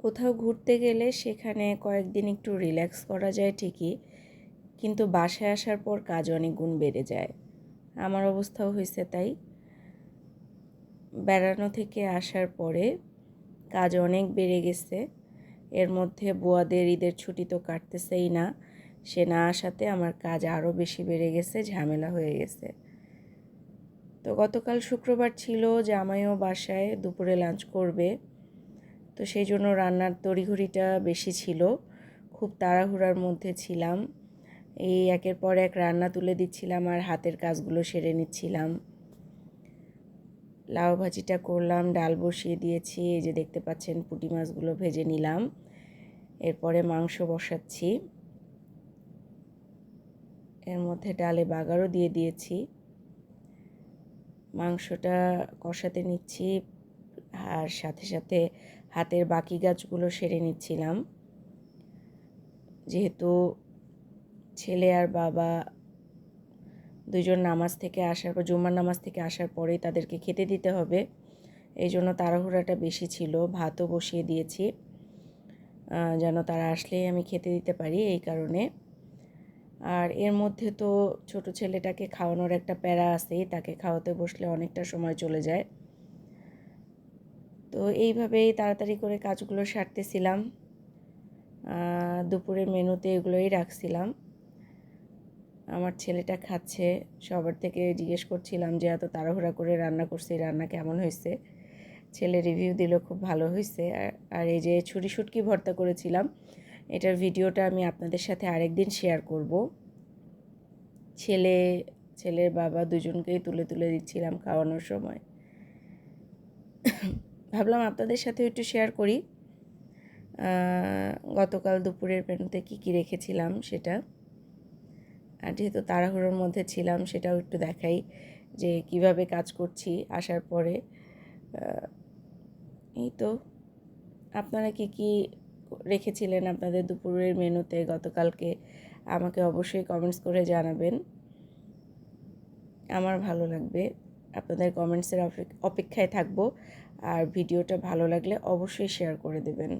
কোথাও ঘুরতে গেলে সেখানে কয়েকদিন একটু রিল্যাক্স করা যায় ঠিকই, কিন্তু বাসায় আসার পর কাজ অনেক গুণ বেড়ে যায়। আমার অবস্থাও হয়েছে তাই। বেড়ানো থেকে আসার পরে কাজ অনেক বেড়ে গেছে। এর মধ্যে বুয়াদের ঈদের ছুটি তো কাটতেছেই না, সে না আসাতে আমার কাজ আরও বেশি বেড়ে গেছে, ঝামেলা হয়ে গেছে। তো গতকাল শুক্রবার ছিল, জামাইও বাসায় দুপুরে লাঞ্চ করবে, তো সেই জন্য রান্নার তড়িঘড়িটা বেশি ছিল, খুব তাড়াহুড়ার মধ্যে ছিলাম। এই একের পর এক রান্না তুলে দিচ্ছিলাম আর হাতের কাজগুলো সেরে নিচ্ছিলাম। লাউ ভাজিটা করলাম, ডাল বসিয়ে দিয়েছি, এই যে দেখতে পাচ্ছেন পুঁটি মাছগুলো ভেজে নিলাম। এরপরে মাংস বসাচ্ছি, এর মধ্যে ডালে বাগারও দিয়ে দিয়েছি। মাংসটা কষাতে নিচ্ছি আর সাথে সাথে হাতের বাকি কাজগুলো সেরে নিচ্ছিলাম। যেহেতু ছেলে আর বাবা দুজন নামাজ থেকে আসার পর, জুম্মার নামাজ থেকে আসার পরেই তাদেরকে খেতে দিতে হবে, এই জন্য তাড়াহুড়াটা বেশি ছিল। ভাতও বসিয়ে দিয়েছি যেন তারা আসলেই আমি খেতে দিতে পারি, এই কারণে। আর এর মধ্যে তো ছোট ছেলেটাকে খাওয়ানোর একটা প্যারা আছেই, তাকে খাওয়াতে বসলে অনেকটা সময় চলে যায়। তো এইভাবেই তাড়াতাড়ি করে কাজগুলো সারতেছিলাম। দুপুরের মেনুতে এগুলোই রাখছিলাম। আমার ছেলেটা খাচ্ছে, সবার থেকে জিজ্ঞেস করছিলাম যে এত তাড়াহুড়া করে রান্না করছি, রান্না কেমন হয়েছে। ছেলে রিভিউ দিল খুব ভালো হয়েছে। আর এই যে ছুরি শুটকি ভর্তা করেছিলাম, এটার ভিডিওটা আমি আপনাদের সাথে আরেকদিন শেয়ার করব। ছেলের বাবা দুজনকেই তুলে তুলে দিচ্ছিলাম খাওয়ানোর সময়। ভাবলাম আপনাদের সাথে একটু শেয়ার করি গতকাল দুপুরের মেনুতে কী কী রেখেছিলাম সেটা। আর যেহেতু তাড়াহুড়োর মধ্যে ছিলাম, সেটাও একটু দেখাই যে কিভাবে কাজ করছি আসার পরে। এই তো, আপনারা কি কি রেখেছিলেন আপনাদের দুপুরের মেনুতে গতকালকে, আমাকে অবশ্যই কমেন্টস করে জানাবেন, আমার ভালো লাগবে। আপনাদের কমেন্টসের অপেক্ষায় থাকবো। আর ভিডিওটা ভালো লাগলে অবশ্যই শেয়ার করে দেবেন।